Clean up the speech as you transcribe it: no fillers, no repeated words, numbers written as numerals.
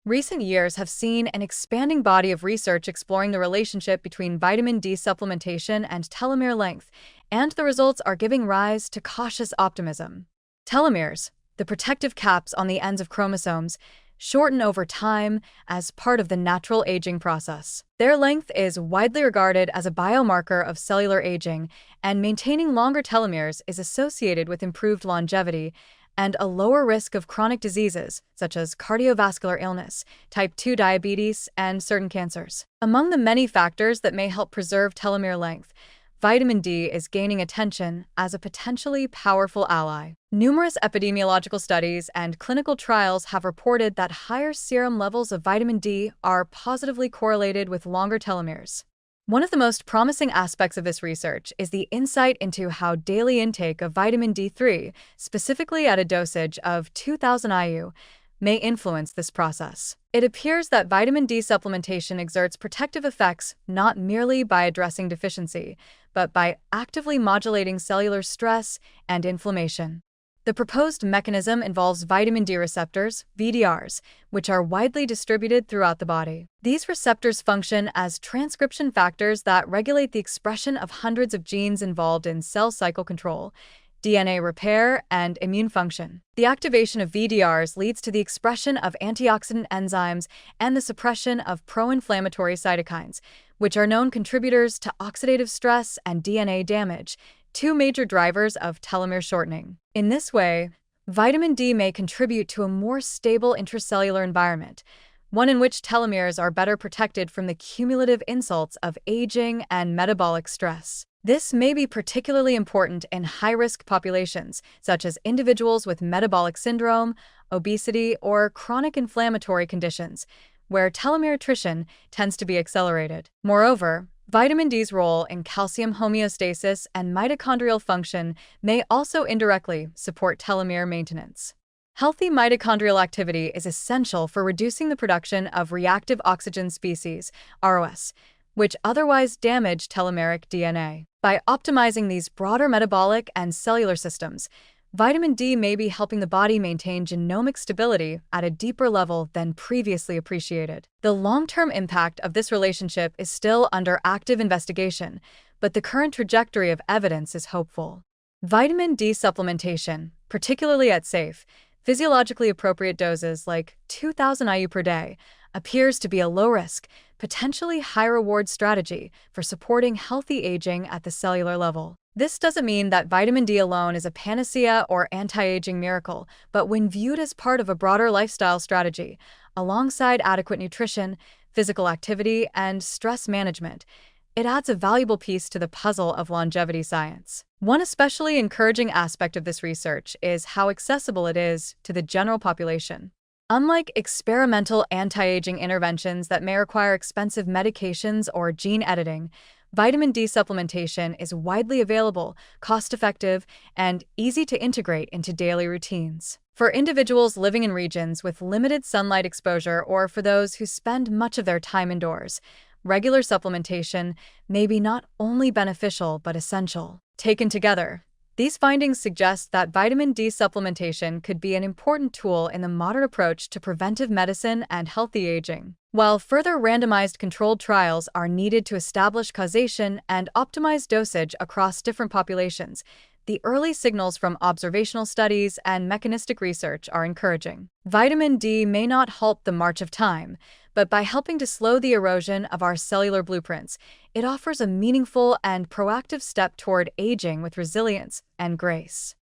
Recent years have seen an expanding body of research exploring the relationship between vitamin D supplementation and telomere length, and the results are giving rise to cautious optimism. Telomeres, the protective caps on the ends of chromosomes, shorten over time as part of the natural aging process. Their length is widely regarded as a biomarker of cellular aging, and maintaining longer telomeres is associated with improved longevity and a lower risk of chronic diseases such as cardiovascular illness, type 2 diabetes, and certain cancers. Among the many factors that may help preserve telomere length, vitamin D is gaining attention as a potentially powerful ally. Numerous epidemiological studies and clinical trials have reported that higher serum levels of vitamin D are positively correlated with longer telomeres. One of the most promising aspects of this research is the insight into how daily intake of vitamin D3, specifically at a dosage of 2000 IU, may influence this process. It appears that vitamin D supplementation exerts protective effects not merely by addressing deficiency, but by actively modulating cellular stress and inflammation. The proposed mechanism involves vitamin D receptors, VDRs, which are widely distributed throughout the body. These receptors function as transcription factors that regulate the expression of hundreds of genes involved in cell cycle control, DNA repair, and immune function. The activation of VDRs leads to the expression of antioxidant enzymes and the suppression of pro-inflammatory cytokines, which are known contributors to oxidative stress and DNA damage, two major drivers of telomere shortening. In this way, vitamin D may contribute to a more stable intracellular environment, one in which telomeres are better protected from the cumulative insults of aging and metabolic stress. This may be particularly important in high-risk populations, such as individuals with metabolic syndrome, obesity, or chronic inflammatory conditions, where telomere attrition tends to be accelerated. Moreover, vitamin D's role in calcium homeostasis and mitochondrial function may also indirectly support telomere maintenance. Healthy mitochondrial activity is essential for reducing the production of reactive oxygen species, ROS, which otherwise damage telomeric DNA. By optimizing these broader metabolic and cellular systems, vitamin D may be helping the body maintain genomic stability at a deeper level than previously appreciated. The long-term impact of this relationship is still under active investigation, but the current trajectory of evidence is hopeful. Vitamin D supplementation, particularly at safe, physiologically appropriate doses like 2000 IU per day, appears to be a low-risk, potentially high-reward strategy for supporting healthy aging at the cellular level. This doesn't mean that vitamin D alone is a panacea or anti-aging miracle, but when viewed as part of a broader lifestyle strategy, alongside adequate nutrition, physical activity, and stress management, it adds a valuable piece to the puzzle of longevity science. One especially encouraging aspect of this research is how accessible it is to the general population. Unlike experimental anti-aging interventions that may require expensive medications or gene editing, vitamin D supplementation is widely available, cost-effective, and easy to integrate into daily routines. For individuals living in regions with limited sunlight exposure or for those who spend much of their time indoors, regular supplementation may be not only beneficial but essential. Taken together, these findings suggest that vitamin D supplementation could be an important tool in the modern approach to preventive medicine and healthy aging. While further randomized controlled trials are needed to establish causation and optimize dosage across different populations, the early signals from observational studies and mechanistic research are encouraging. Vitamin D may not halt the march of time, but by helping to slow the erosion of our cellular blueprints, it offers a meaningful and proactive step toward aging with resilience and grace.